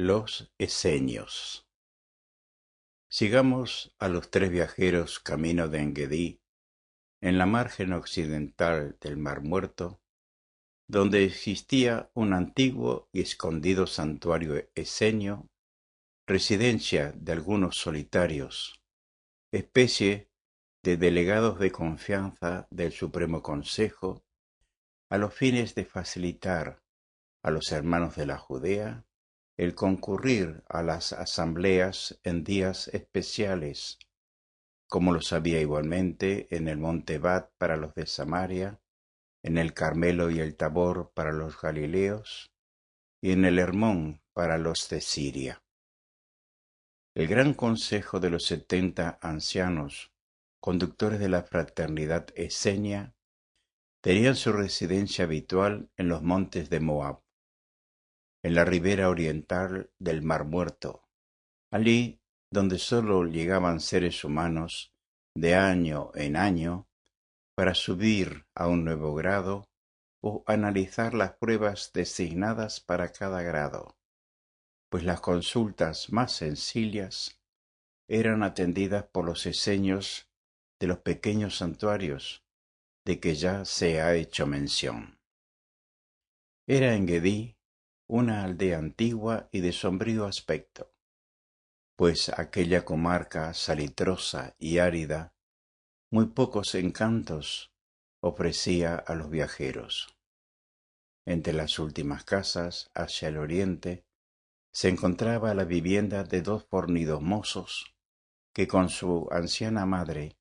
Los Esenios. Sigamos a los tres viajeros camino de Enguedí, en la margen occidental del Mar Muerto, donde existía un antiguo y escondido santuario esenio, residencia de algunos solitarios, especie de delegados de confianza del Supremo Consejo, a los fines de facilitar a los hermanos de la Judea el concurrir a las asambleas en días especiales, como los había igualmente en el monte Bat para los de Samaria, en el Carmelo y el Tabor para los galileos, y en el Hermón para los de Siria. El gran consejo de los 70 ancianos, conductores de la fraternidad esenia, tenían su residencia habitual en los montes de Moab, en la ribera oriental del Mar Muerto, allí donde sólo llegaban seres humanos de año en año para subir a un nuevo grado o analizar las pruebas designadas para cada grado, pues las consultas más sencillas eran atendidas por los esenios de los pequeños santuarios de que ya se ha hecho mención. Era Enguedí una aldea antigua y de sombrío aspecto, pues aquella comarca salitrosa y árida muy pocos encantos ofrecía a los viajeros. Entre las últimas casas, hacia el oriente, se encontraba la vivienda de dos fornidos mozos que con su anciana madre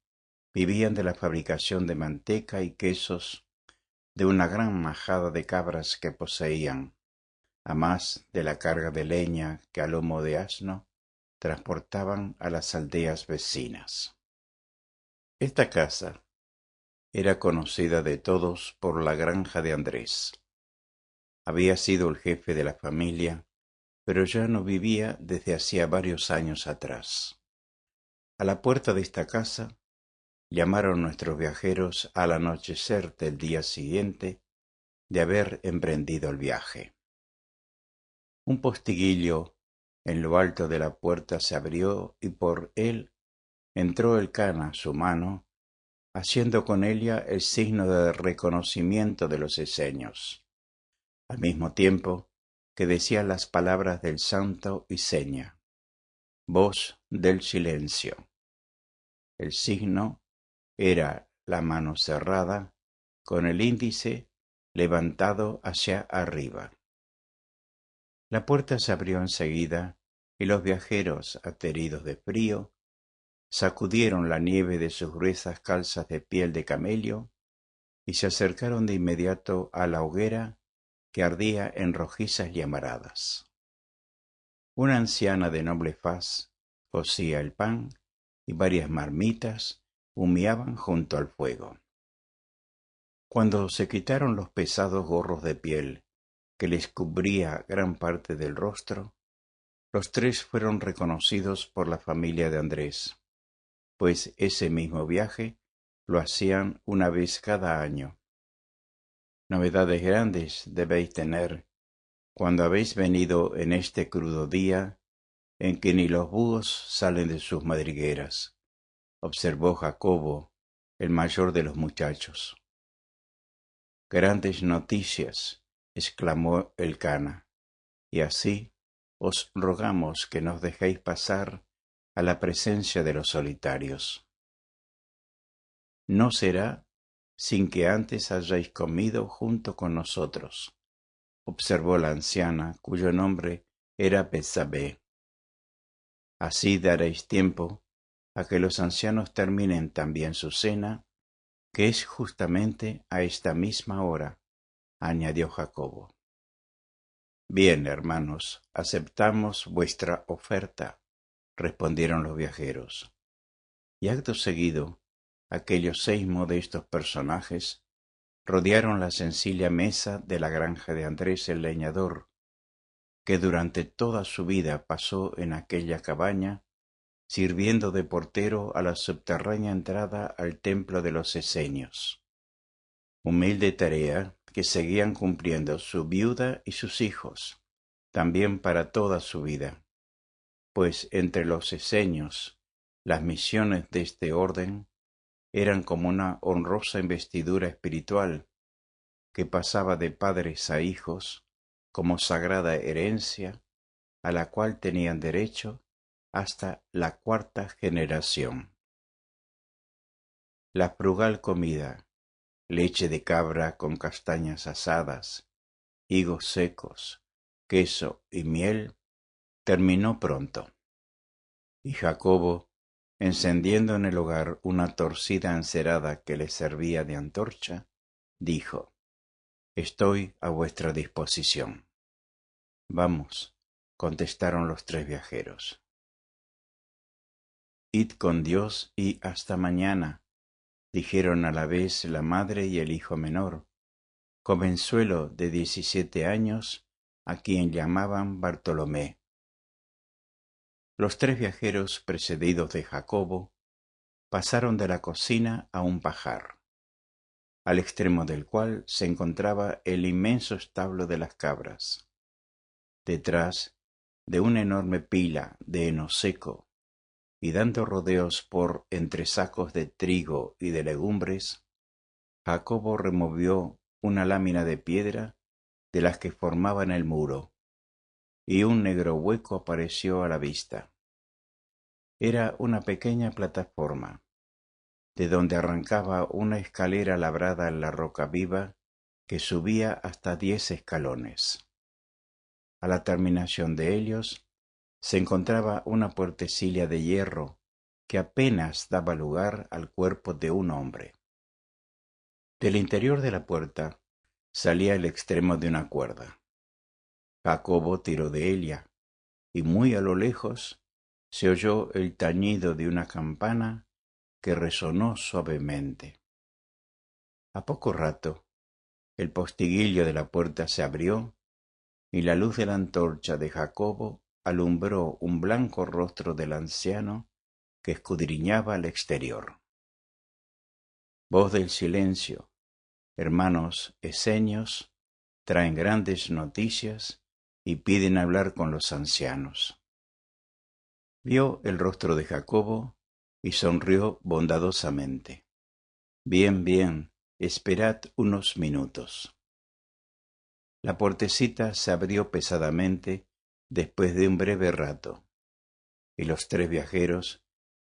vivían de la fabricación de manteca y quesos de una gran majada de cabras que poseían, a más de la carga de leña que a lomo de asno transportaban a las aldeas vecinas. Esta casa era conocida de todos por la granja de Andrés. Había sido el jefe de la familia, pero ya no vivía desde hacía varios años atrás. A la puerta de esta casa llamaron nuestros viajeros al anochecer del día siguiente de haber emprendido el viaje. Un postiguillo en lo alto de la puerta se abrió y por él entró el cana, su mano, haciendo con ella el signo de reconocimiento de los esenios, al mismo tiempo que decía las palabras del santo y seña, voz del silencio. El signo era la mano cerrada con el índice levantado hacia arriba. La puerta se abrió enseguida y los viajeros, ateridos de frío, sacudieron la nieve de sus gruesas calzas de piel de camello y se acercaron de inmediato a la hoguera que ardía en rojizas llamaradas. Una anciana de noble faz cocía el pan y varias marmitas humeaban junto al fuego. Cuando se quitaron los pesados gorros de piel que les cubría gran parte del rostro, los tres fueron reconocidos por la familia de Andrés, pues ese mismo viaje lo hacían una vez cada año. Novedades grandes debéis tener cuando habéis venido en este crudo día en que ni los búhos salen de sus madrigueras, observó Jacobo, el mayor de los muchachos. Grandes noticias, exclamó el cana, y así os rogamos que nos dejéis pasar a la presencia de los solitarios. No será sin que antes hayáis comido junto con nosotros, observó la anciana, cuyo nombre era Betsabé. Así daréis tiempo a que los ancianos terminen también su cena, que es justamente a esta misma hora, añadió Jacobo. Bien, hermanos, aceptamos vuestra oferta, respondieron los viajeros. Y acto seguido, aquellos 6 modestos personajes rodearon la sencilla mesa de la granja de Andrés el leñador, que durante toda su vida pasó en aquella cabaña, sirviendo de portero a la subterránea entrada al templo de los esenios. Humilde tarea que seguían cumpliendo su viuda y sus hijos, también para toda su vida, pues entre los eseños las misiones de este orden eran como una honrosa investidura espiritual que pasaba de padres a hijos como sagrada herencia a la cual tenían derecho hasta la cuarta generación. La frugal comida, leche de cabra con castañas asadas, higos secos, queso y miel, terminó pronto. Y Jacobo, encendiendo en el hogar una torcida encerada que le servía de antorcha, dijo: «Estoy a vuestra disposición». «Vamos», contestaron los tres viajeros. «Id con Dios y hasta mañana», dijeron a la vez la madre y el hijo menor, jovenzuelo de 17 años, a quien llamaban Bartolomé. Los tres viajeros, precedidos de Jacobo, pasaron de la cocina a un pajar, al extremo del cual se encontraba el inmenso establo de las cabras. Detrás de una enorme pila de heno seco, y dando rodeos por entre sacos de trigo y de legumbres, Jacobo removió una lámina de piedra de las que formaban el muro, y un negro hueco apareció a la vista. Era una pequeña plataforma, de donde arrancaba una escalera labrada en la roca viva que subía hasta 10 escalones. A la terminación de ellos se encontraba una puertecilla de hierro que apenas daba lugar al cuerpo de un hombre. Del interior de la puerta salía el extremo de una cuerda. Jacobo tiró de ella, y muy a lo lejos se oyó el tañido de una campana que resonó suavemente. A poco rato, el postiguillo de la puerta se abrió, y la luz de la antorcha de Jacobo alumbró un blanco rostro del anciano que escudriñaba al exterior. Voz del silencio, hermanos eseños traen grandes noticias y piden hablar con los ancianos. Vio el rostro de Jacobo y sonrió bondadosamente. Bien, bien, esperad unos minutos. La puertecita se abrió pesadamente después de un breve rato, y los tres viajeros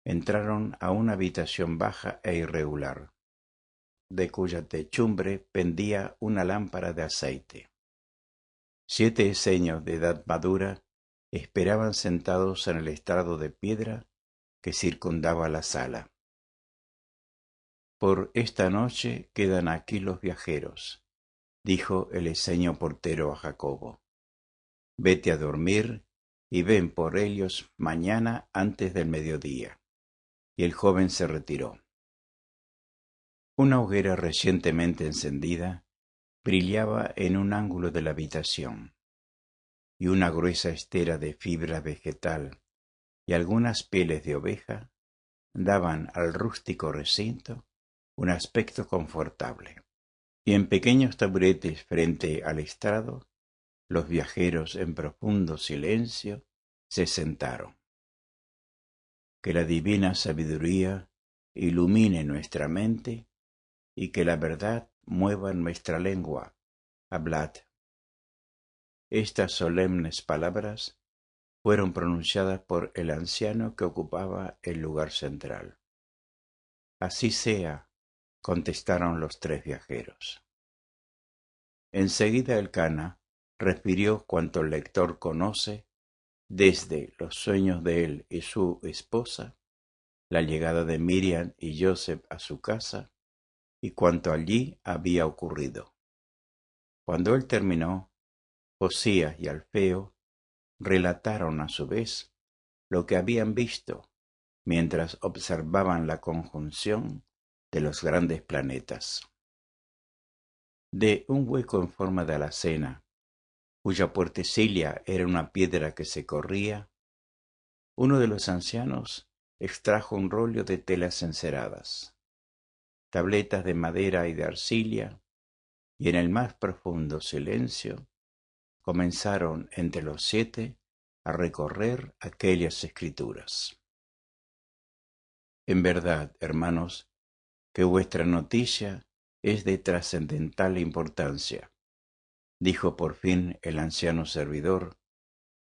entraron a una habitación baja e irregular, de cuya techumbre pendía una lámpara de aceite. 7 eseños de edad madura esperaban sentados en el estrado de piedra que circundaba la sala. «Por esta noche quedan aquí los viajeros», dijo el eseño portero a Jacobo. «Vete a dormir y ven por ellos mañana antes del mediodía». Y el joven se retiró. Una hoguera recientemente encendida brillaba en un ángulo de la habitación, y una gruesa estera de fibra vegetal y algunas pieles de oveja daban al rústico recinto un aspecto confortable. Y en pequeños taburetes frente al estrado, los viajeros en profundo silencio se sentaron. Que la divina sabiduría ilumine nuestra mente y que la verdad mueva nuestra lengua. Hablad. Estas solemnes palabras fueron pronunciadas por el anciano que ocupaba el lugar central. «Así sea», contestaron los tres viajeros. Enseguida Elcana refirió cuanto el lector conoce desde los sueños de él y su esposa, la llegada de Miriam y Joseph a su casa y cuanto allí había ocurrido. Cuando él terminó, Josías y Alfeo relataron a su vez lo que habían visto mientras observaban la conjunción de los grandes planetas. De un hueco en forma de alacena, cuya puertecilla era una piedra que se corría, uno de los ancianos extrajo un rollo de telas enceradas, tabletas de madera y de arcilla, y en el más profundo silencio comenzaron entre los 7 a recorrer aquellas escrituras. En verdad, hermanos, que vuestra noticia es de trascendental importancia, dijo por fin el anciano servidor,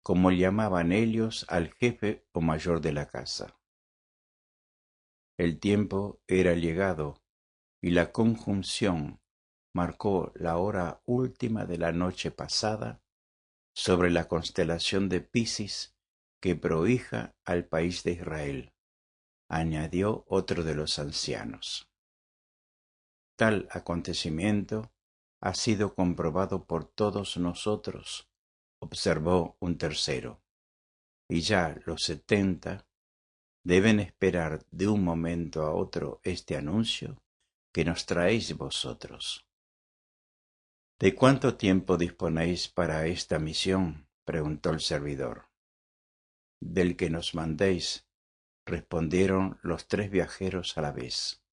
como llamaban ellos al jefe o mayor de la casa. El tiempo era llegado y la conjunción marcó la hora última de la noche pasada sobre la constelación de Piscis que prohija al país de Israel, añadió otro de los ancianos. Tal acontecimiento ha sido comprobado por todos nosotros, observó un tercero, y ya los 70 deben esperar de un momento a otro este anuncio que nos traéis vosotros. ¿De cuánto tiempo disponéis para esta misión?, preguntó el servidor. Del que nos mandéis, respondieron los 3 viajeros a la vez.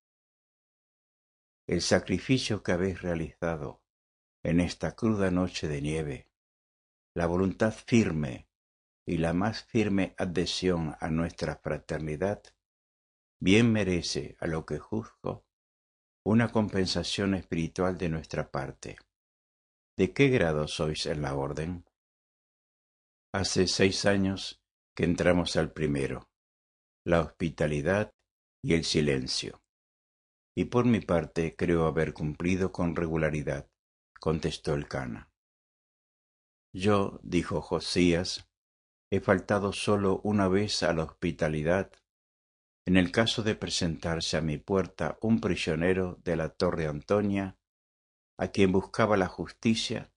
El sacrificio que habéis realizado en esta cruda noche de nieve, la voluntad firme y la más firme adhesión a nuestra fraternidad, bien merece, a lo que juzgo, una compensación espiritual de nuestra parte. ¿De qué grado sois en la orden? Hace 6 años que entramos al primero, la hospitalidad y el silencio. Y por mi parte creo haber cumplido con regularidad, contestó el Cana. Yo, dijo Josías, he faltado solo una vez a la hospitalidad, en el caso de presentarse a mi puerta un prisionero de la Torre Antonia, a quien buscaba la justicia,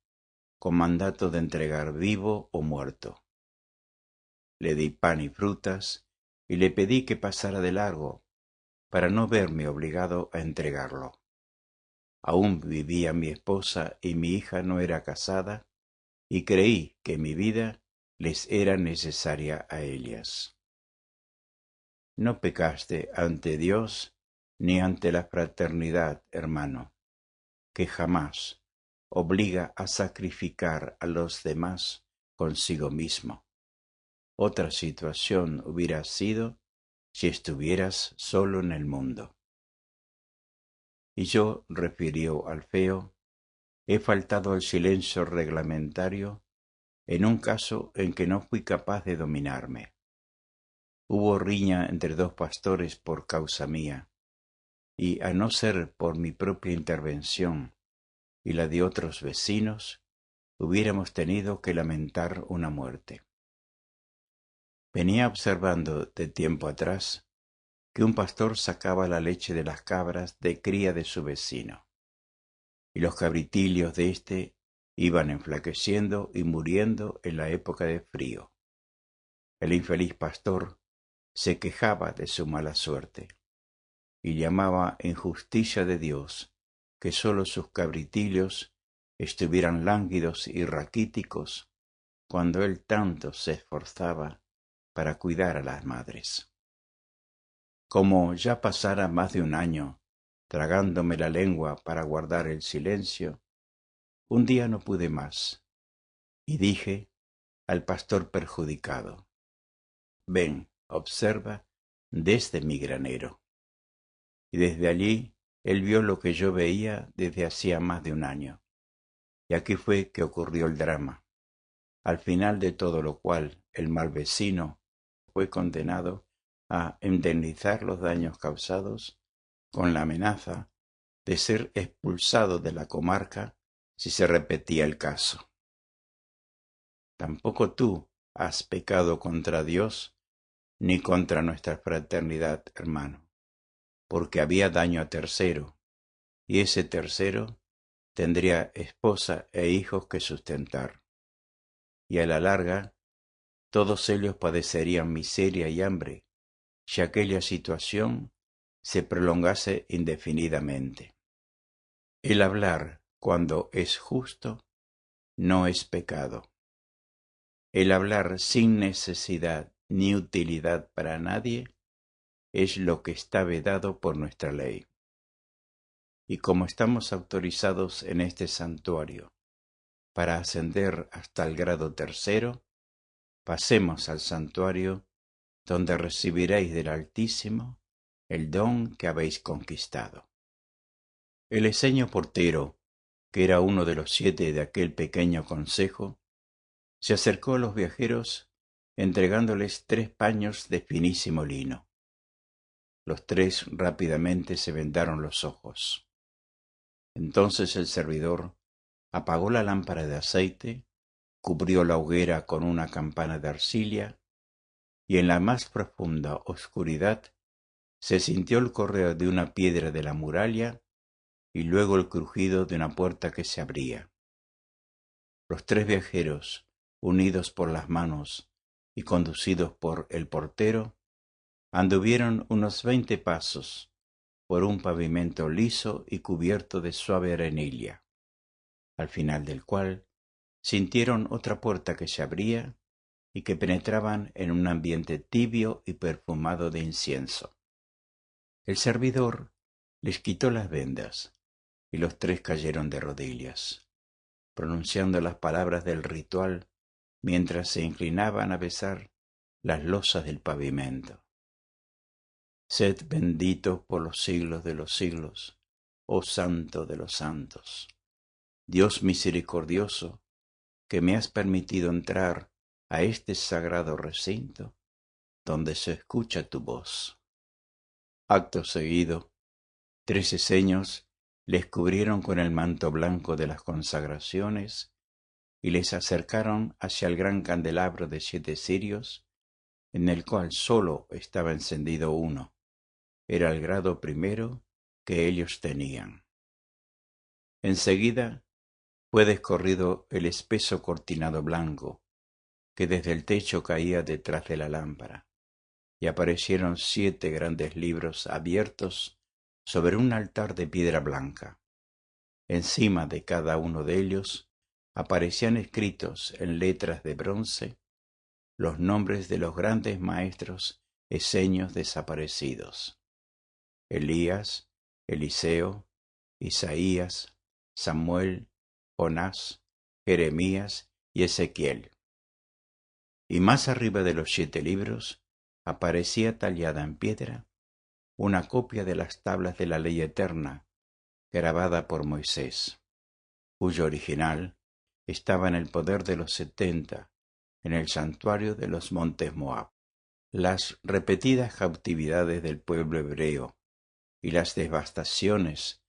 con mandato de entregar vivo o muerto. Le di pan y frutas, y le pedí que pasara de largo, para no verme obligado a entregarlo. Aún vivía mi esposa y mi hija no era casada, y creí que mi vida les era necesaria a ellas. No pecaste ante Dios ni ante la fraternidad, hermano, que jamás obliga a sacrificar a los demás consigo mismo. Otra situación hubiera sido si estuvieras solo en el mundo. Y yo, refirió Alfeo, he faltado al silencio reglamentario en un caso en que no fui capaz de dominarme. Hubo riña entre 2 pastores por causa mía, y a no ser por mi propia intervención y la de otros vecinos, hubiéramos tenido que lamentar una muerte. Venía observando de tiempo atrás que un pastor sacaba la leche de las cabras de cría de su vecino, y los cabritilios de éste iban enflaqueciendo y muriendo en la época de frío. El infeliz pastor se quejaba de su mala suerte, y llamaba injusticia de Dios que sólo sus cabritilios estuvieran lánguidos y raquíticos cuando él tanto se esforzaba para cuidar a las madres. Como ya pasara más de un año tragándome la lengua para guardar el silencio, un día no pude más, y dije al pastor perjudicado: ven, observa desde mi granero. Y desde allí él vio lo que yo veía desde hacía más de un año. Y aquí fue que ocurrió el drama, al final de todo lo cual el mal vecino fue condenado a indemnizar los daños causados con la amenaza de ser expulsado de la comarca si se repetía el caso. Tampoco tú has pecado contra Dios ni contra nuestra fraternidad, hermano, porque había daño a tercero, y ese tercero tendría esposa e hijos que sustentar, y a la larga todos ellos padecerían miseria y hambre si aquella situación se prolongase indefinidamente. El hablar cuando es justo no es pecado. El hablar sin necesidad ni utilidad para nadie es lo que está vedado por nuestra ley. Y como estamos autorizados en este santuario para ascender hasta el grado tercero, pasemos al santuario, donde recibiréis del Altísimo el don que habéis conquistado. El eseño portero, que era uno de los 7 de aquel pequeño consejo, se acercó a los viajeros entregándoles 3 paños de finísimo lino. Los 3 rápidamente se vendaron los ojos. Entonces el servidor apagó la lámpara de aceite, cubrió la hoguera con una campana de arcilla, y en la más profunda oscuridad se sintió el correo de una piedra de la muralla y luego el crujido de una puerta que se abría. Los 3 viajeros, unidos por las manos y conducidos por el portero, anduvieron unos 20 pasos por un pavimento liso y cubierto de suave arenilla, al final del cual sintieron otra puerta que se abría y que penetraban en un ambiente tibio y perfumado de incienso. El servidor les quitó las vendas y los 3 cayeron de rodillas, pronunciando las palabras del ritual mientras se inclinaban a besar las losas del pavimento. Sed bendito por los siglos de los siglos, oh Santo de los santos, Dios misericordioso, que me has permitido entrar a este sagrado recinto, donde se escucha tu voz. Acto seguido, 3 eseños les cubrieron con el manto blanco de las consagraciones y les acercaron hacia el gran candelabro de 7 cirios, en el cual sólo estaba encendido uno. Era el grado primero que ellos tenían. Enseguida fue descorrido el espeso cortinado blanco que desde el techo caía detrás de la lámpara, y aparecieron 7 grandes libros abiertos sobre un altar de piedra blanca. Encima de cada uno de ellos aparecían escritos en letras de bronce los nombres de los grandes maestros eseños desaparecidos: Elías, Eliseo, Isaías, Samuel, Jonás, Jeremías y Ezequiel. Y más arriba de los 7 libros aparecía tallada en piedra una copia de las tablas de la ley eterna grabada por Moisés, cuyo original estaba en el poder de los 70 en el santuario de los montes Moab. Las repetidas cautividades del pueblo hebreo y las devastaciones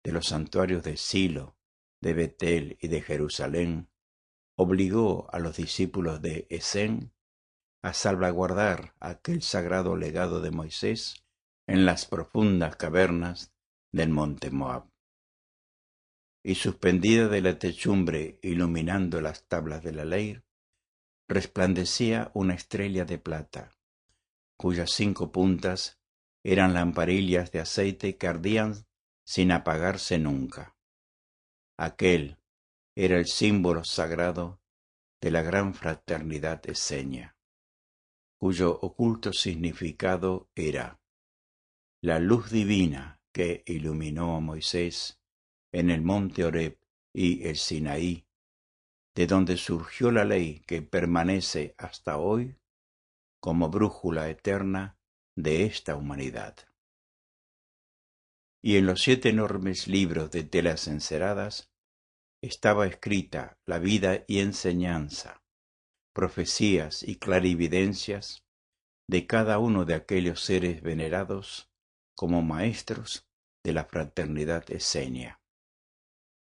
de los santuarios de Silo, de Betel y de Jerusalén obligó a los discípulos de Esén a salvaguardar aquel sagrado legado de Moisés en las profundas cavernas del monte Moab. Y suspendida de la techumbre iluminando las tablas de la ley, resplandecía una estrella de plata, cuyas 5 puntas eran lamparillas de aceite que ardían sin apagarse nunca. Aquel era el símbolo sagrado de la gran fraternidad eseña, cuyo oculto significado era la luz divina que iluminó a Moisés en el monte Horeb y el Sinaí, de donde surgió la ley que permanece hasta hoy como brújula eterna de esta humanidad. Y en los 7 enormes libros de telas enceradas estaba escrita la vida y enseñanza, profecías y clarividencias de cada uno de aquellos seres venerados como maestros de la fraternidad eseña.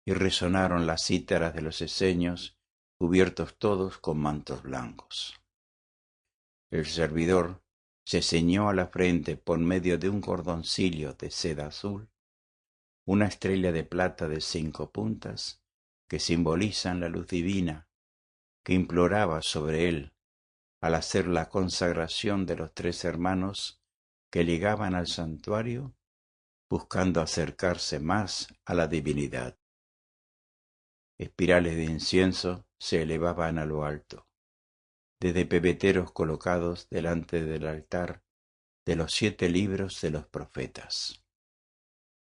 Y resonaron las cítaras de los eseños, cubiertos todos con mantos blancos. El servidor se ceñó a la frente por medio de un cordoncillo de seda azul, una estrella de plata de 5 puntas que simbolizan la luz divina que imploraba sobre él al hacer la consagración de los 3 hermanos que llegaban al santuario buscando acercarse más a la divinidad. Espirales de incienso se elevaban a lo alto, desde pebeteros colocados delante del altar de los 7 libros de los profetas.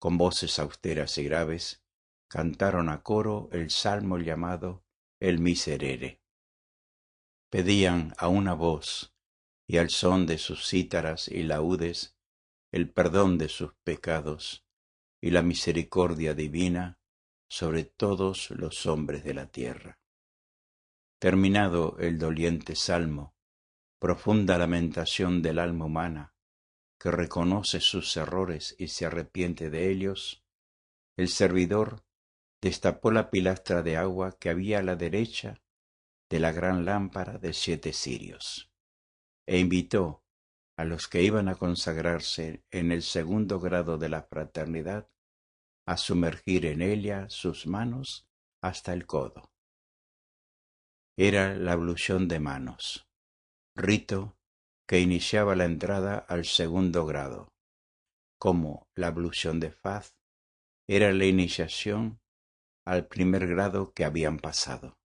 Con voces austeras y graves cantaron a coro el salmo llamado el miserere. Pedían a una voz y al son de sus cítaras y laúdes el perdón de sus pecados y la misericordia divina sobre todos los hombres de la tierra. Terminado el doliente salmo, profunda lamentación del alma humana, que reconoce sus errores y se arrepiente de ellos, el servidor destapó la pilastra de agua que había a la derecha de la gran lámpara de 7 cirios, e invitó a los que iban a consagrarse en el segundo grado de la fraternidad a sumergir en ella sus manos hasta el codo. Era la ablución de manos, rito que iniciaba la entrada al segundo grado, como la ablución de faz era la iniciación al primer grado que habían pasado.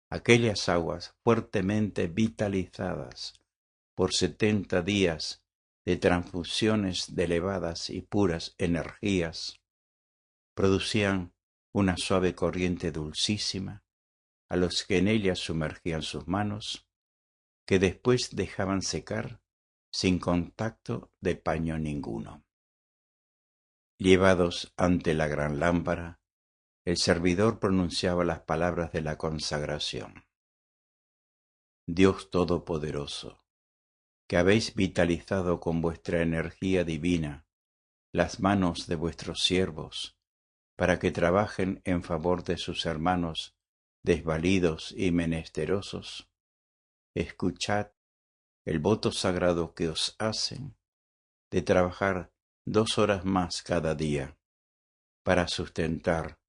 Aquellas aguas fuertemente vitalizadas por 70 días de transfusiones de elevadas y puras energías, producían una suave corriente dulcísima a los que en ella sumergían sus manos, que después dejaban secar sin contacto de paño ninguno. Llevados ante la gran lámpara, el servidor pronunciaba las palabras de la consagración. Dios Todopoderoso, que habéis vitalizado con vuestra energía divina las manos de vuestros siervos, para que trabajen en favor de sus hermanos desvalidos y menesterosos, escuchad el voto sagrado que os hacen de trabajar 2 horas más cada día para sustentar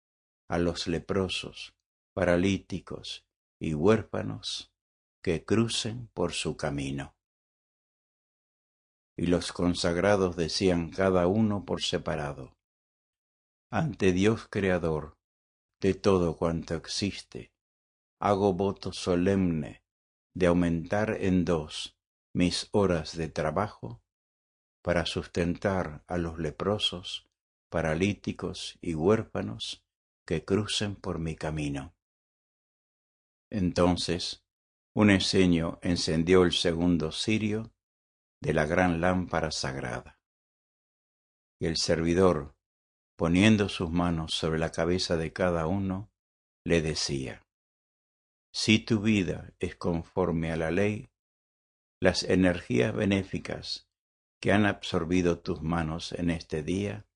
a los leprosos, paralíticos y huérfanos que crucen por su camino. Y los consagrados decían cada uno por separado: ante Dios Creador de todo cuanto existe, hago voto solemne de aumentar en 2 mis horas de trabajo para sustentar a los leprosos, paralíticos y huérfanos que crucen por mi camino. Entonces un escenio encendió el segundo cirio de la gran lámpara sagrada, y el servidor, poniendo sus manos sobre la cabeza de cada uno, le decía: si tu vida es conforme a la ley, las energías benéficas que han absorbido tus manos en este día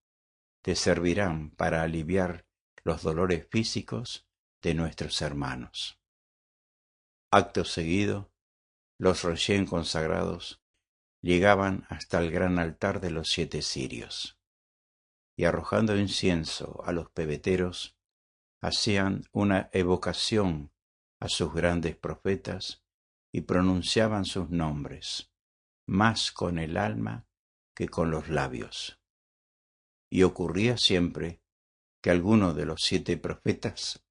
te servirán para aliviar los dolores físicos de nuestros hermanos. Acto seguido, los recién consagrados llegaban hasta el gran altar de los 7 cirios, y arrojando incienso a los pebeteros, hacían una evocación a sus grandes profetas y pronunciaban sus nombres, más con el alma que con los labios. Y ocurría siempre que alguno de los 7 profetas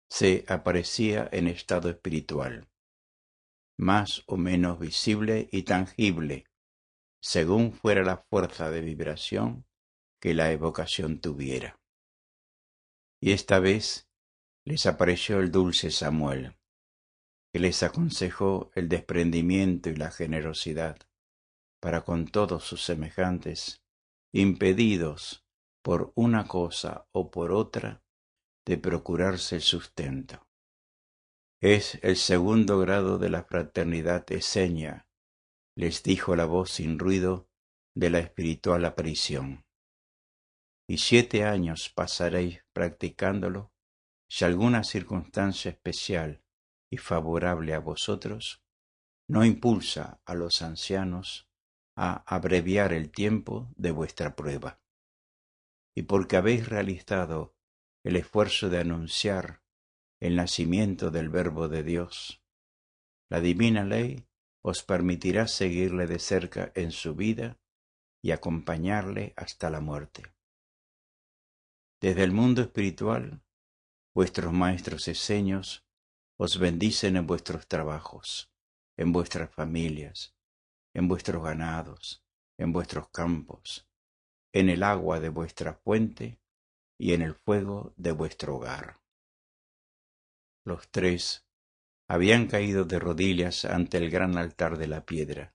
se aparecía en estado espiritual, más o menos visible y tangible, según fuera la fuerza de vibración que la evocación tuviera. Y esta vez les apareció el dulce Samuel, que les aconsejó el desprendimiento y la generosidad para con todos sus semejantes, impedidos por una cosa o por otra de procurarse el sustento. Es el segundo grado de la fraternidad esenia, les dijo la voz sin ruido de la espiritual aparición. Y 7 años pasaréis practicándolo, si alguna circunstancia especial y favorable a vosotros no impulsa a los ancianos a abreviar el tiempo de vuestra prueba. Y porque habéis realizado el esfuerzo de anunciar el nacimiento del Verbo de Dios, la divina ley os permitirá seguirle de cerca en su vida y acompañarle hasta la muerte. Desde el mundo espiritual, vuestros maestros esenios os bendicen en vuestros trabajos, en vuestras familias, en vuestros ganados, en vuestros campos, en el agua de vuestra fuente y en el fuego de vuestro hogar. los tres, habían caído de rodillas ante el gran altar de la piedra,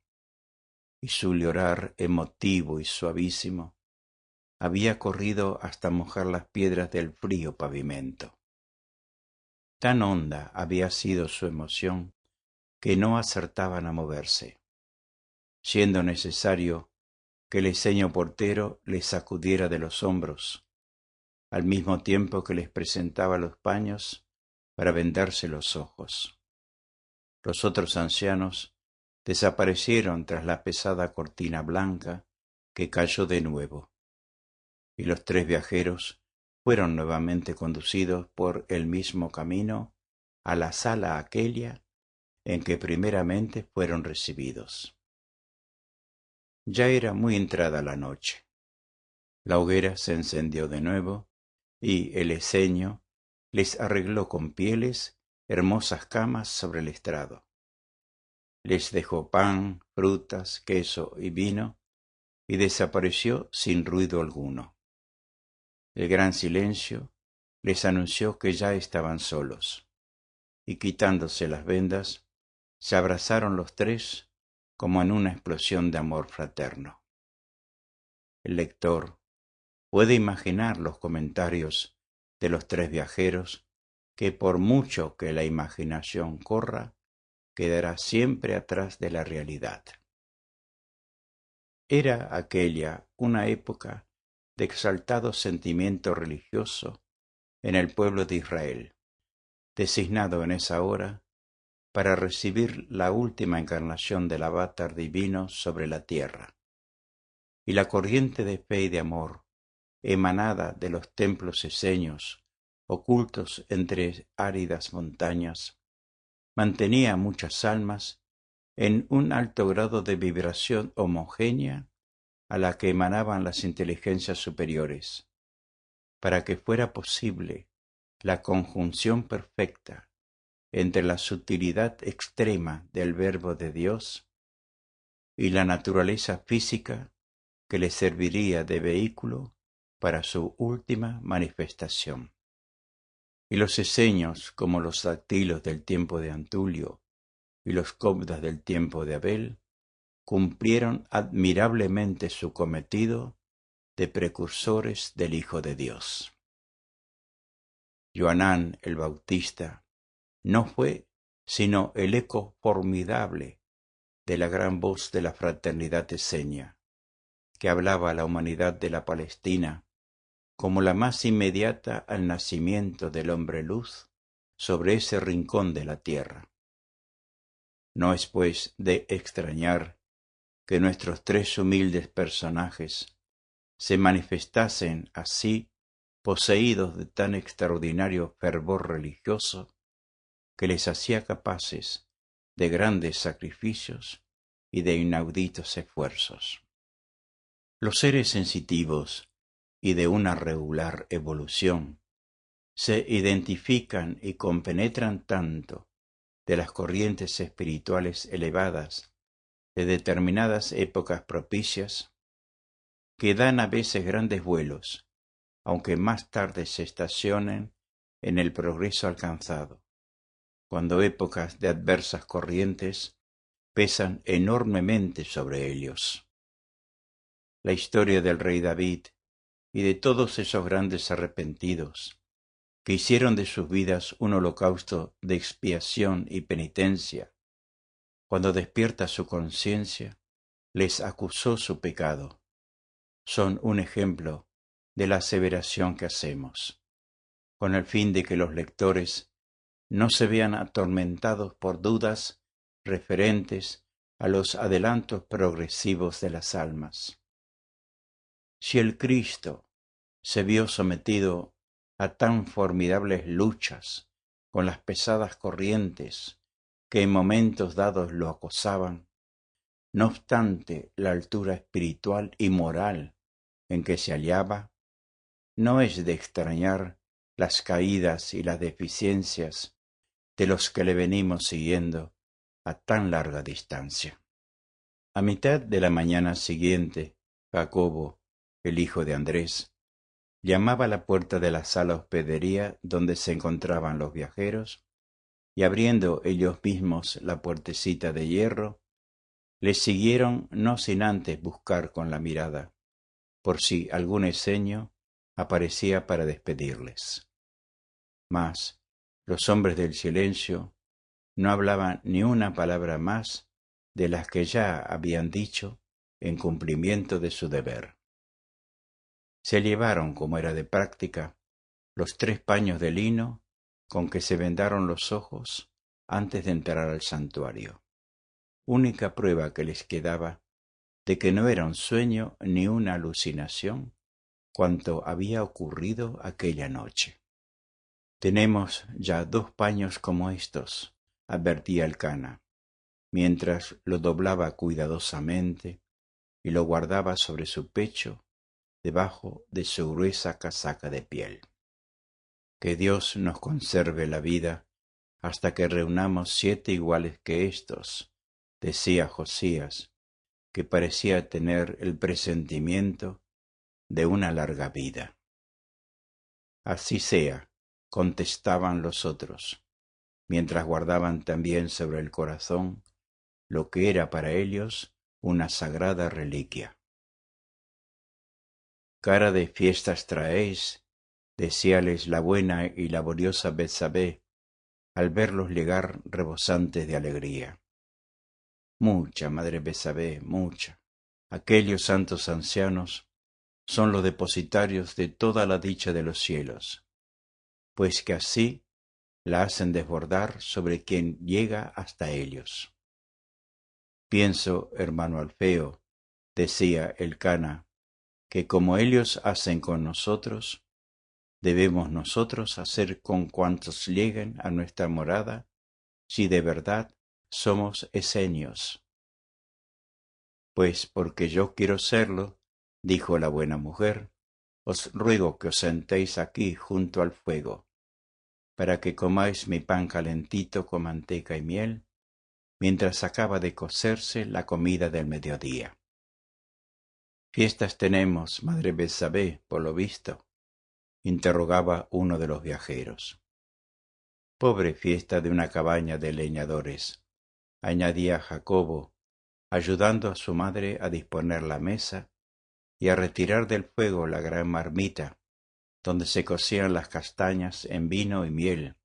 y su llorar emotivo y suavísimo había corrido hasta mojar las piedras del frío pavimento. Tan honda había sido su emoción que no acertaban a moverse, siendo necesario que el eseño portero les sacudiera de los hombros, al mismo tiempo que les presentaba los paños para vendarse los ojos. Los otros ancianos desaparecieron tras la pesada cortina blanca que cayó de nuevo, y los tres viajeros fueron nuevamente conducidos por el mismo camino a la sala aquella en que primeramente fueron recibidos. Ya era muy entrada la noche. La hoguera se encendió de nuevo, y el eseño les arregló con pieles hermosas camas sobre el estrado. Les dejó pan, frutas, queso y vino, y desapareció sin ruido alguno. El gran silencio les anunció que ya estaban solos, y quitándose las vendas, se abrazaron los tres como en una explosión de amor fraterno. El lector puede imaginar los comentarios de los tres viajeros que, por mucho que la imaginación corra, quedará siempre atrás de la realidad. Era aquella una época de exaltado sentimiento religioso en el pueblo de Israel, designado en esa hora para recibir la última encarnación del avatar divino sobre la tierra. Y la corriente de fe y de amor, emanada de los templos eseños, ocultos entre áridas montañas, mantenía a muchas almas en un alto grado de vibración homogénea a la que emanaban las inteligencias superiores, para que fuera posible la conjunción perfecta entre la sutilidad extrema del Verbo de Dios y la naturaleza física que le serviría de vehículo para su última manifestación. Y los eseños, como los dactilos del tiempo de Antulio y los cobdas del tiempo de Abel, cumplieron admirablemente su cometido de precursores del Hijo de Dios. Joanán el Bautista no fue sino el eco formidable de la gran voz de la fraternidad eseña, que hablaba a la humanidad de la Palestina como la más inmediata al nacimiento del hombre luz sobre ese rincón de la tierra. No es, pues, de extrañar que nuestros tres humildes personajes se manifestasen así, poseídos de tan extraordinario fervor religioso que les hacía capaces de grandes sacrificios y de inauditos esfuerzos. Los seres sensitivos y de una regular evolución se identifican y compenetran tanto de las corrientes espirituales elevadas de determinadas épocas propicias que dan a veces grandes vuelos, aunque más tarde se estacionen en el progreso alcanzado, cuando épocas de adversas corrientes pesan enormemente sobre ellos. La historia del rey David y de todos esos grandes arrepentidos que hicieron de sus vidas un holocausto de expiación y penitencia, cuando despierta su conciencia, les acusó su pecado. Son un ejemplo de la aseveración que hacemos, con el fin de que los lectores no se vean atormentados por dudas referentes a los adelantos progresivos de las almas. Si el Cristo se vio sometido a tan formidables luchas con las pesadas corrientes que en momentos dados lo acosaban, no obstante la altura espiritual y moral en que se hallaba, no es de extrañar las caídas y las deficiencias de los que le venimos siguiendo a tan larga distancia. A mitad de la mañana siguiente, Jacobo, el hijo de Andrés, llamaba a la puerta de la sala hospedería donde se encontraban los viajeros y abriendo ellos mismos la puertecita de hierro, les siguieron no sin antes buscar con la mirada, por si algún eseño aparecía para despedirles. Mas los hombres del silencio no hablaban ni una palabra más de las que ya habían dicho en cumplimiento de su deber. Se llevaron, como era de práctica, los 3 paños de lino con que se vendaron los ojos antes de entrar al santuario, única prueba que les quedaba de que no era un sueño ni una alucinación cuanto había ocurrido aquella noche. Tenemos ya 2 paños como estos, advertía el cana, mientras lo doblaba cuidadosamente y lo guardaba sobre su pecho debajo de su gruesa casaca de piel. Que Dios nos conserve la vida hasta que reunamos 7 iguales que estos, decía Josías, que parecía tener el presentimiento de una larga vida. Así sea, contestaban los otros, mientras guardaban también sobre el corazón lo que era para ellos una sagrada reliquia. Cara de fiestas traéis, decíales la buena y laboriosa Betsabé, al verlos llegar rebosantes de alegría. Mucha, madre Betsabé, mucha. Aquellos santos ancianos son los depositarios de toda la dicha de los cielos, pues que así la hacen desbordar sobre quien llega hasta ellos. Pienso, hermano Alfeo, decía el cana, que como ellos hacen con nosotros, debemos nosotros hacer con cuantos lleguen a nuestra morada, si de verdad somos esenios. Pues porque yo quiero serlo, dijo la buena mujer, os ruego que os sentéis aquí junto al fuego, para que comáis mi pan calentito con manteca y miel, mientras acaba de cocerse la comida del mediodía. Fiestas tenemos, madre Betsabé, por lo visto, interrogaba uno de los viajeros. Pobre fiesta de una cabaña de leñadores, añadía Jacobo, ayudando a su madre a disponer la mesa y a retirar del fuego la gran marmita, donde se cocían las castañas en vino y miel,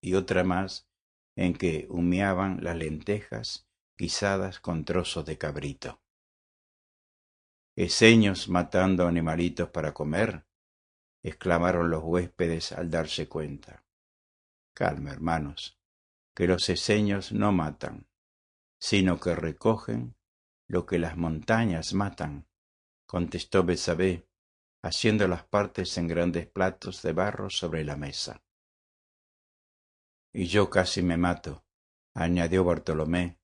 y otra más en que humeaban las lentejas guisadas con trozos de cabrito. —¿Eseños matando animalitos para comer? —exclamaron los huéspedes al darse cuenta. —Calma, hermanos, que los eseños no matan, sino que recogen lo que las montañas matan —contestó Betsabé, haciendo las partes en grandes platos de barro sobre la mesa. —Y yo casi me mato —añadió Bartolomé—,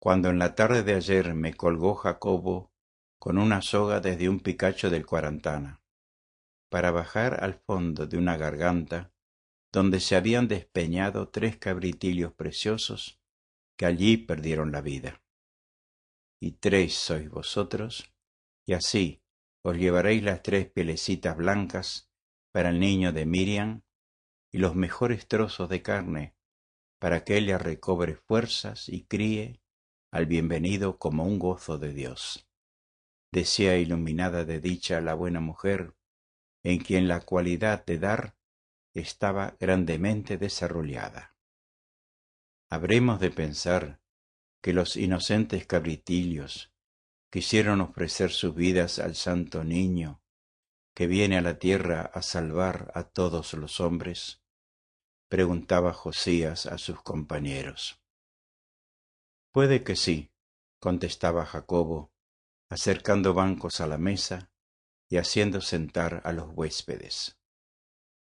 cuando en la tarde de ayer me colgó Jacobo con una soga desde un picacho del Cuarantana, para bajar al fondo de una garganta donde se habían despeñado 3 cabritillos preciosos que allí perdieron la vida. Y 3 sois vosotros, y así os llevaréis las 3 pielecitas blancas para el niño de Miriam y los mejores trozos de carne para que ella recobre fuerzas y críe al bienvenido como un gozo de Dios. Decía iluminada de dicha la buena mujer, en quien la cualidad de dar estaba grandemente desarrollada. Habremos de pensar que los inocentes cabritillos quisieron ofrecer sus vidas al santo niño que viene a la tierra a salvar a todos los hombres, preguntaba Josías a sus compañeros. Puede que sí, contestaba Jacobo, acercando bancos a la mesa y haciendo sentar a los huéspedes.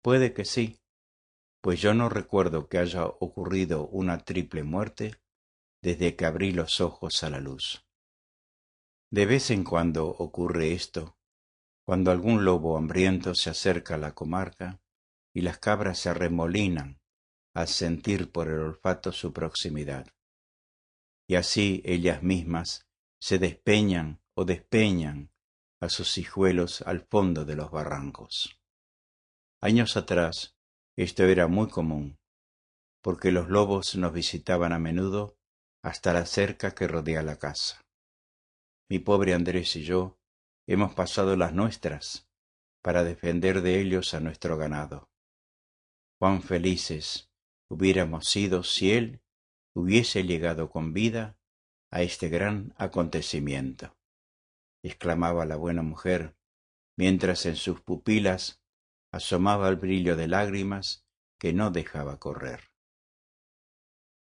Puede que sí, pues yo no recuerdo que haya ocurrido una triple muerte desde que abrí los ojos a la luz. De vez en cuando ocurre esto, cuando algún lobo hambriento se acerca a la comarca y las cabras se arremolinan al sentir por el olfato su proximidad. Y así ellas mismas se despeñan o despeñan a sus hijuelos al fondo de los barrancos. Años atrás esto era muy común, porque los lobos nos visitaban a menudo hasta la cerca que rodea la casa. Mi pobre Andrés y yo hemos pasado las nuestras para defender de ellos a nuestro ganado. Cuán felices hubiéramos sido si él hubiese llegado con vida a este gran acontecimiento, exclamaba la buena mujer, mientras en sus pupilas asomaba el brillo de lágrimas que no dejaba correr.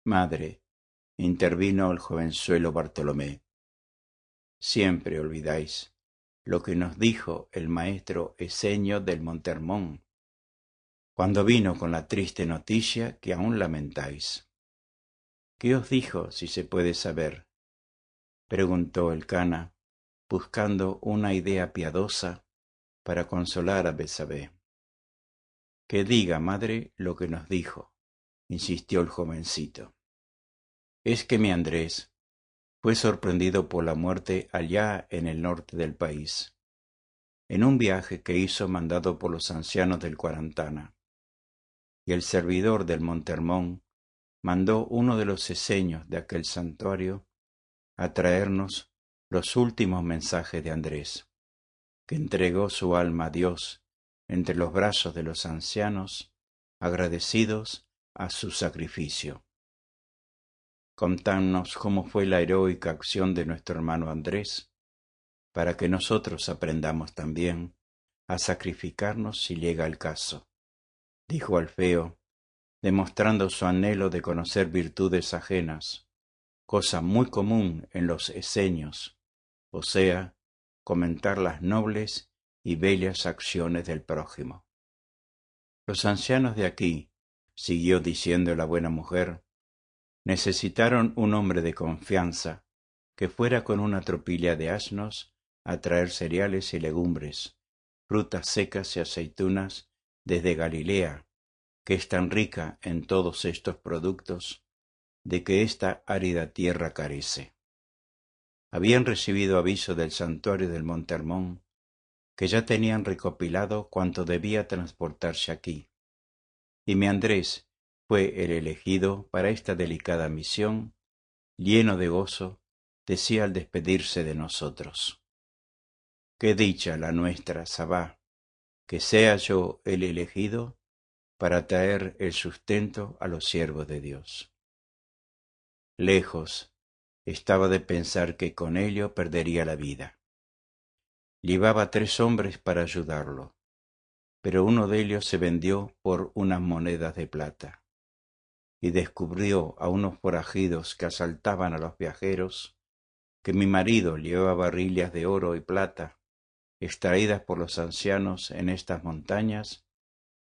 Madre, intervino el jovenzuelo Bartolomé, siempre olvidáis lo que nos dijo el maestro Esenio del Montermón, cuando vino con la triste noticia que aún lamentáis. ¿Qué os dijo, si se puede saber? Preguntó el cana, buscando una idea piadosa para consolar a Betsabé. Que diga, madre, lo que nos dijo, insistió el jovencito. Es que mi Andrés fue sorprendido por la muerte allá en el norte del país, en un viaje que hizo mandado por los ancianos del Cuarantana, y el servidor del Montermón mandó uno de los eseños de aquel santuario a traernos los últimos mensajes de Andrés, que entregó su alma a Dios entre los brazos de los ancianos, agradecidos a su sacrificio. Contadnos cómo fue la heroica acción de nuestro hermano Andrés, para que nosotros aprendamos también a sacrificarnos si llega el caso, dijo Alfeo, demostrando su anhelo de conocer virtudes ajenas, cosa muy común en los eseños, o sea, comentar las nobles y bellas acciones del prójimo. Los ancianos de aquí, siguió diciendo la buena mujer, necesitaron un hombre de confianza que fuera con una tropilla de asnos a traer cereales y legumbres, frutas secas y aceitunas desde Galilea, que es tan rica en todos estos productos, de que esta árida tierra carece. Habían recibido aviso del santuario del Monte Hermón, que ya tenían recopilado cuanto debía transportarse aquí, y mi Andrés fue el elegido para esta delicada misión, lleno de gozo, decía al despedirse de nosotros. Qué dicha la nuestra, Sabá, que sea yo el elegido para traer el sustento a los siervos de Dios. Lejos estaba de pensar que con ello perdería la vida. Llevaba 3 hombres para ayudarlo, pero uno de ellos se vendió por unas monedas de plata, y descubrió a unos forajidos que asaltaban a los viajeros que mi marido llevaba barrillas de oro y plata, extraídas por los ancianos en estas montañas,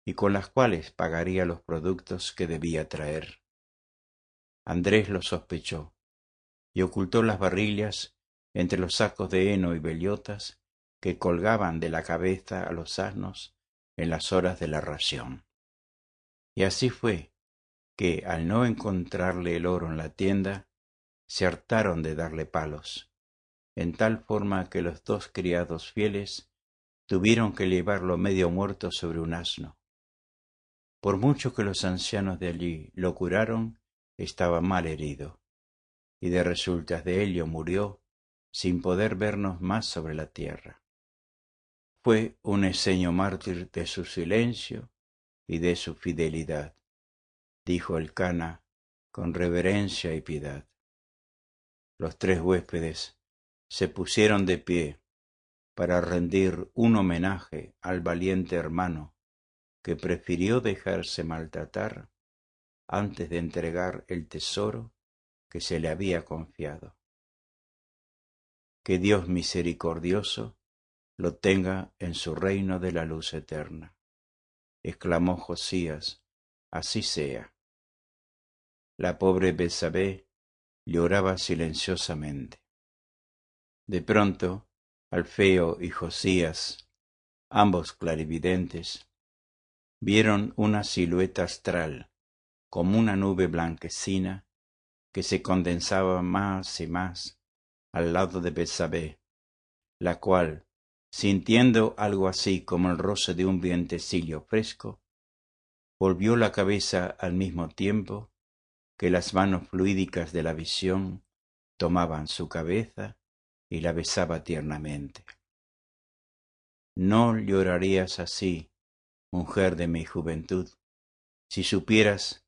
y con las cuales pagaría los productos que debía traer. Andrés lo sospechó, y ocultó las barrillas entre los sacos de heno y bellotas que colgaban de la cabeza a los asnos en las horas de la ración. Y así fue que, al no encontrarle el oro en la tienda, se hartaron de darle palos, en tal forma que los 2 criados fieles tuvieron que llevarlo medio muerto sobre un asno. Por mucho que los ancianos de allí lo curaron, estaba mal herido, y de resultas de ello murió sin poder vernos más sobre la tierra. Fue un eseño mártir de su silencio y de su fidelidad, dijo el cana con reverencia y piedad. Los 3 huéspedes se pusieron de pie para rendir un homenaje al valiente hermano que prefirió dejarse maltratar antes de entregar el tesoro que se le había confiado. Que Dios misericordioso lo tenga en su reino de la luz eterna, exclamó Josías, así sea. La pobre Betsabé lloraba silenciosamente. De pronto, Alfeo y Josías, ambos clarividentes, vieron una silueta astral, como una nube blanquecina, que se condensaba más y más al lado de Betsabé, la cual, sintiendo algo así como el roce de un vientecillo fresco, volvió la cabeza al mismo tiempo que las manos fluídicas de la visión tomaban su cabeza y la besaba tiernamente. No llorarías así, mujer de mi juventud, si supieras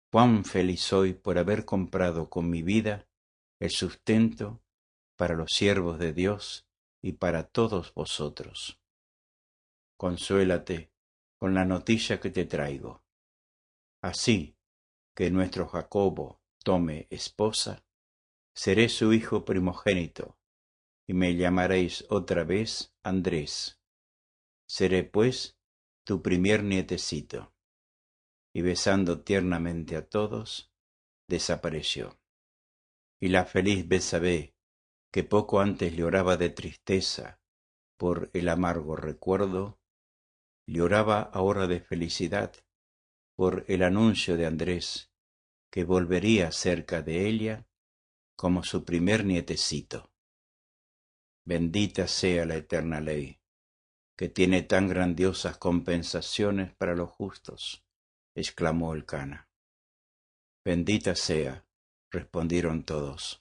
cuán feliz soy por haber comprado con mi vida el sustento para los siervos de Dios y para todos vosotros. Consuélate con la noticia que te traigo. Así que nuestro Jacobo tome esposa, seré su hijo primogénito, y me llamaréis otra vez Andrés. Seré pues tu primer nietecito. Y besando tiernamente a todos, desapareció. Y la feliz Betsabé, que poco antes lloraba de tristeza por el amargo recuerdo, lloraba ahora de felicidad por el anuncio de Andrés, que volvería cerca de ella como su primer nietecito. Bendita sea la eterna ley, que tiene tan grandiosas compensaciones para los justos, exclamó Elcana. Bendita sea, respondieron todos,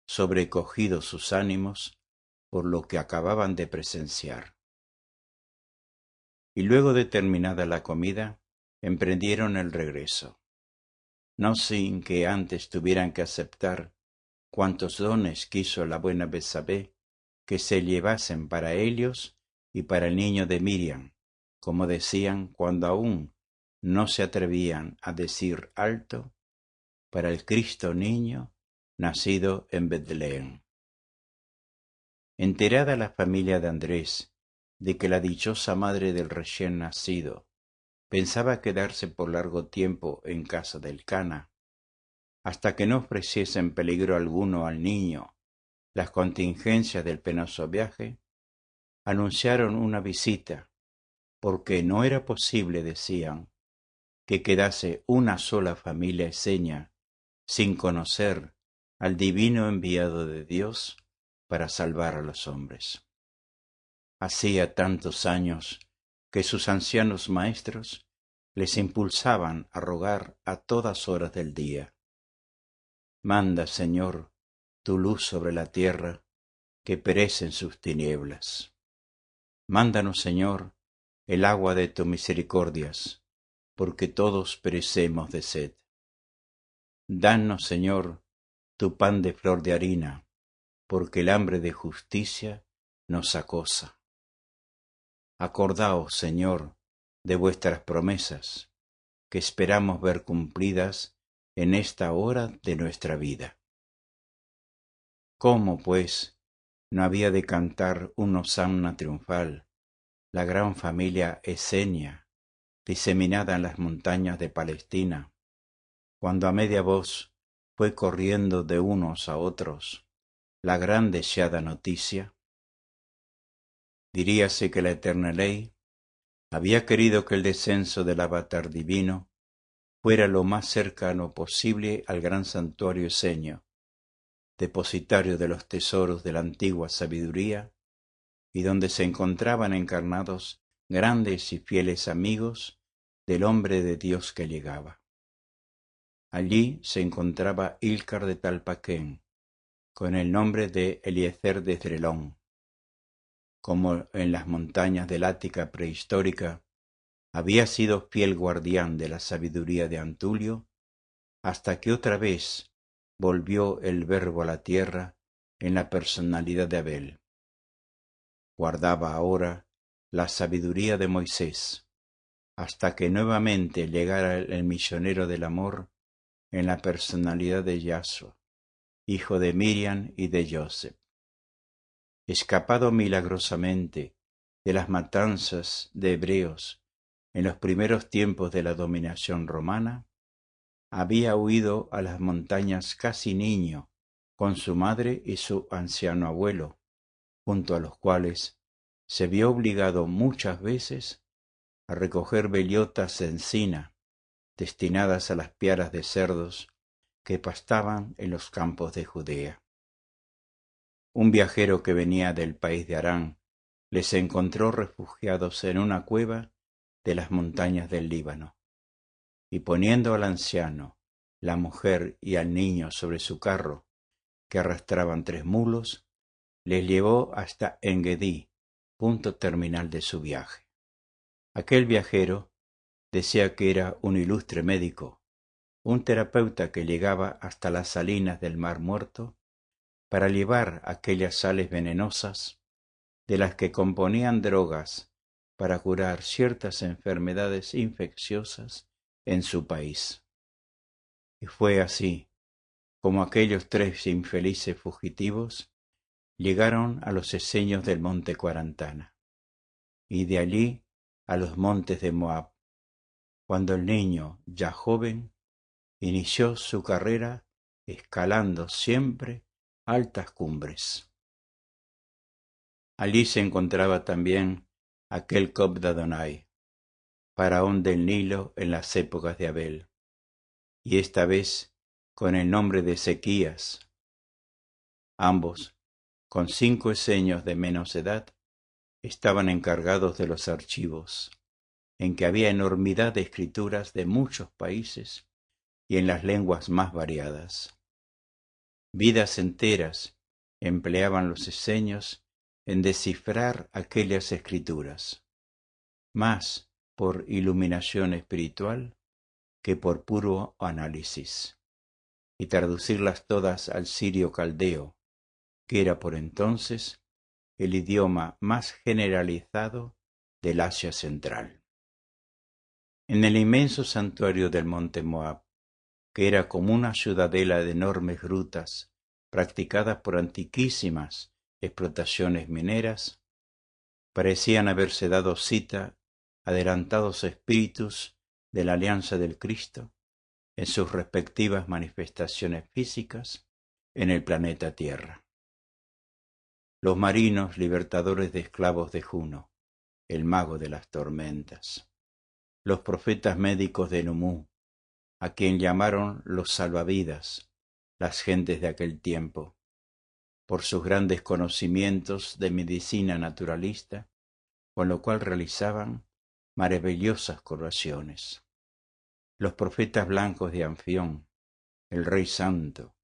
sobrecogidos sus ánimos por lo que acababan de presenciar. Y luego de terminada la comida, emprendieron el regreso, no sin que antes tuvieran que aceptar cuantos dones quiso la buena Betsabé que se llevasen para ellos y para el niño de Miriam, como decían cuando aún no se atrevían a decir alto, para el Cristo niño nacido en Betlehem. Enterada la familia de Andrés de que la dichosa madre del recién nacido pensaba quedarse por largo tiempo en casa de Elcana, hasta que no ofreciesen peligro alguno al niño las contingencias del penoso viaje, anunciaron una visita, porque no era posible, decían, que quedase una sola familia esenia sin conocer al divino enviado de Dios para salvar a los hombres. Hacía tantos años que sus ancianos maestros les impulsaban a rogar a todas horas del día. Manda, Señor, tu luz sobre la tierra, que perecen sus tinieblas. Mándanos, Señor, el agua de tus misericordias, porque todos perecemos de sed. Danos, Señor, tu pan de flor de harina, porque el hambre de justicia nos acosa. Acordaos, Señor, de vuestras promesas, que esperamos ver cumplidas en esta hora de nuestra vida. ¿Cómo, pues, no había de cantar un hosanna triunfal la gran familia esenia, diseminada en las montañas de Palestina, cuando a media voz fue corriendo de unos a otros la gran deseada noticia? Diríase que la eterna ley había querido que el descenso del avatar divino fuera lo más cercano posible al gran santuario esenio, depositario de los tesoros de la antigua sabiduría, y donde se encontraban encarnados grandes y fieles amigos del hombre de Dios que llegaba. Allí se encontraba Ílcar de Talpaquén, con el nombre de Eliezer de Zrelón. Como en las montañas del Ática prehistórica, había sido fiel guardián de la sabiduría de Antulio, hasta que otra vez volvió el Verbo a la tierra en la personalidad de Abel. Guardaba ahora la sabiduría de Moisés, hasta que nuevamente llegara el misionero del amor en la personalidad de Yahshua, hijo de Miriam y de Joseph. Escapado milagrosamente de las matanzas de hebreos en los primeros tiempos de la dominación romana, había huido a las montañas casi niño, con su madre y su anciano abuelo, junto a los cuales se vio obligado muchas veces a recoger bellotas de encina, destinadas a las piaras de cerdos que pastaban en los campos de Judea. Un viajero que venía del país de Harán les encontró refugiados en una cueva de las montañas del Líbano, y poniendo al anciano, la mujer y al niño sobre su carro, que arrastraban 3 mulos, les llevó hasta Engedi, punto terminal de su viaje. Aquel viajero decía que era un ilustre médico, un terapeuta que llegaba hasta las salinas del Mar Muerto para llevar aquellas sales venenosas de las que componían drogas para curar ciertas enfermedades infecciosas en su país. Y fue así como aquellos 3 infelices fugitivos llegaron a los enseños del monte Cuarantana, y de allí a los montes de Moab, cuando el niño, ya joven, inició su carrera escalando siempre altas cumbres. Allí se encontraba también aquel Cob de Adonai, faraón del Nilo en las épocas de Abel, y esta vez con el nombre de Ezequías. Ambos, con 5 eseños de menos edad, estaban encargados de los archivos, en que había enormidad de escrituras de muchos países y en las lenguas más variadas. Vidas enteras empleaban los eseños en descifrar aquellas escrituras, más por iluminación espiritual que por puro análisis, y traducirlas todas al sirio caldeo, que era por entonces el idioma más generalizado del Asia Central. En el inmenso santuario del monte Moab, que era como una ciudadela de enormes grutas practicadas por antiquísimas explotaciones mineras, parecían haberse dado cita adelantados espíritus de la alianza del Cristo en sus respectivas manifestaciones físicas en el planeta Tierra. Los marinos libertadores de esclavos de Juno, el mago de las tormentas. Los profetas médicos de Numú, a quien llamaron los salvavidas, las gentes de aquel tiempo, por sus grandes conocimientos de medicina naturalista, con lo cual realizaban maravillosas curaciones. Los profetas blancos de Anfión, el Rey Santo,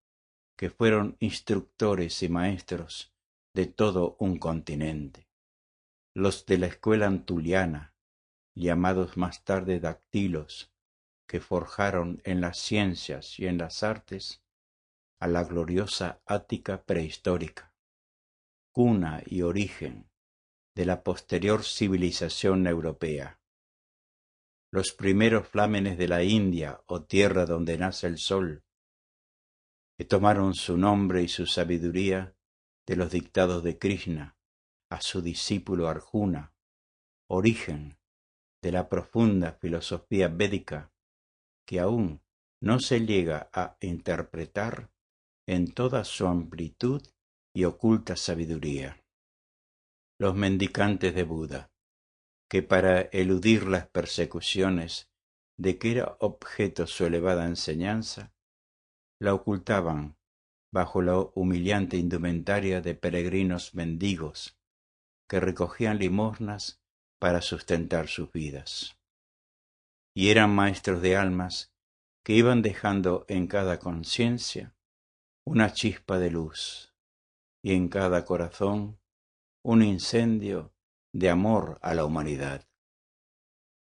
que fueron instructores y maestros de todo un continente. Los de la escuela antuliana, llamados más tarde dactilos, que forjaron en las ciencias y en las artes a la gloriosa Ática prehistórica, cuna y origen de la posterior civilización europea. Los primeros flámenes de la India, o tierra donde nace el sol, que tomaron su nombre y su sabiduría de los dictados de Krishna a su discípulo Arjuna, origen de la profunda filosofía védica que aún no se llega a interpretar en toda su amplitud y oculta sabiduría. Los mendicantes de Buda, que para eludir las persecuciones de que era objeto su elevada enseñanza, la ocultaban bajo la humillante indumentaria de peregrinos mendigos que recogían limosnas para sustentar sus vidas. Y eran maestros de almas que iban dejando en cada conciencia una chispa de luz y en cada corazón un incendio de amor a la humanidad.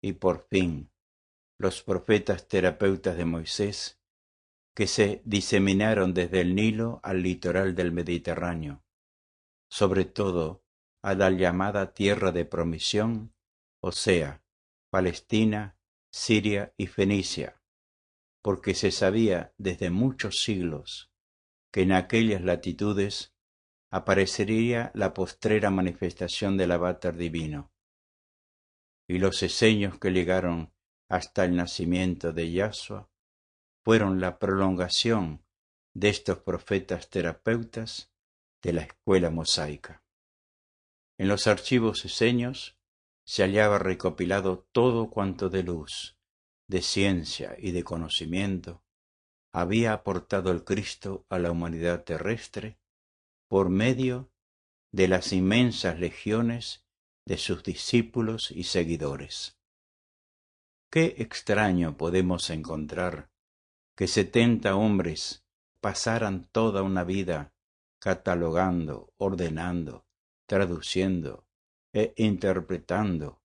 Y por fin, los profetas terapeutas de Moisés, que se diseminaron desde el Nilo al litoral del Mediterráneo, sobre todo a la llamada tierra de promisión, o sea, Palestina, Siria y Fenicia, porque se sabía desde muchos siglos que en aquellas latitudes aparecería la postrera manifestación del avatar divino, y los eseños que llegaron hasta el nacimiento de Yahshua fueron la prolongación de estos profetas terapeutas de la escuela mosaica. En los archivos eseños se hallaba recopilado todo cuanto de luz, de ciencia y de conocimiento había aportado el Cristo a la humanidad terrestre por medio de las inmensas legiones de sus discípulos y seguidores. Qué extraño podemos encontrar que 70 hombres pasaran toda una vida catalogando, ordenando, traduciendo e interpretando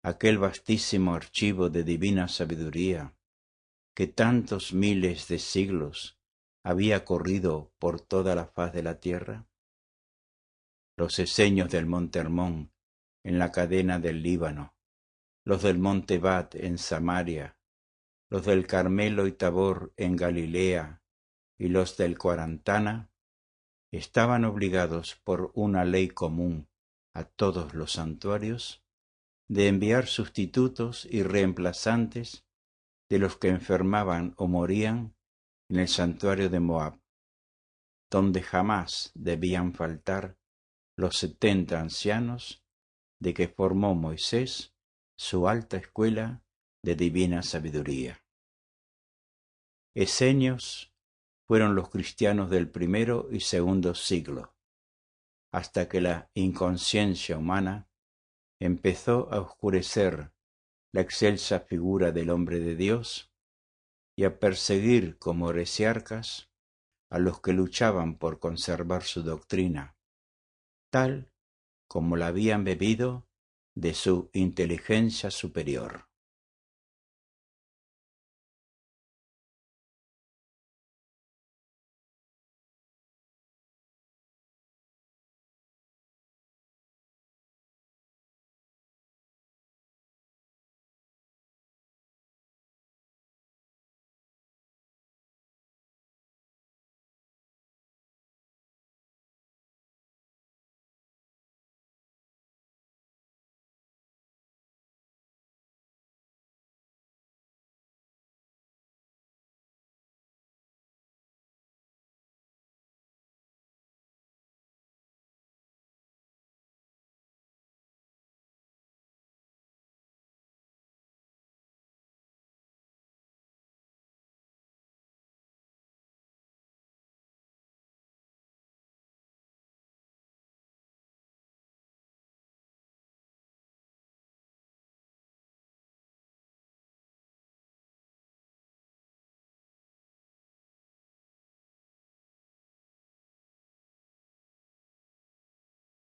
aquel vastísimo archivo de divina sabiduría que tantos miles de siglos había corrido por toda la faz de la tierra. Los esenios del monte Hermón en la cadena del Líbano, los del monte Bat en Samaria, los del Carmelo y Tabor en Galilea y los del Cuarantana, estaban obligados por una ley común a todos los santuarios de enviar sustitutos y reemplazantes de los que enfermaban o morían en el santuario de Moab, donde jamás debían faltar los 70 ancianos de que formó Moisés su alta escuela de divina sabiduría. Esenios fueron los cristianos del primero y segundo siglo, hasta que la inconsciencia humana empezó a oscurecer la excelsa figura del hombre de Dios y a perseguir como heresiarcas a los que luchaban por conservar su doctrina, tal como la habían bebido de su inteligencia superior.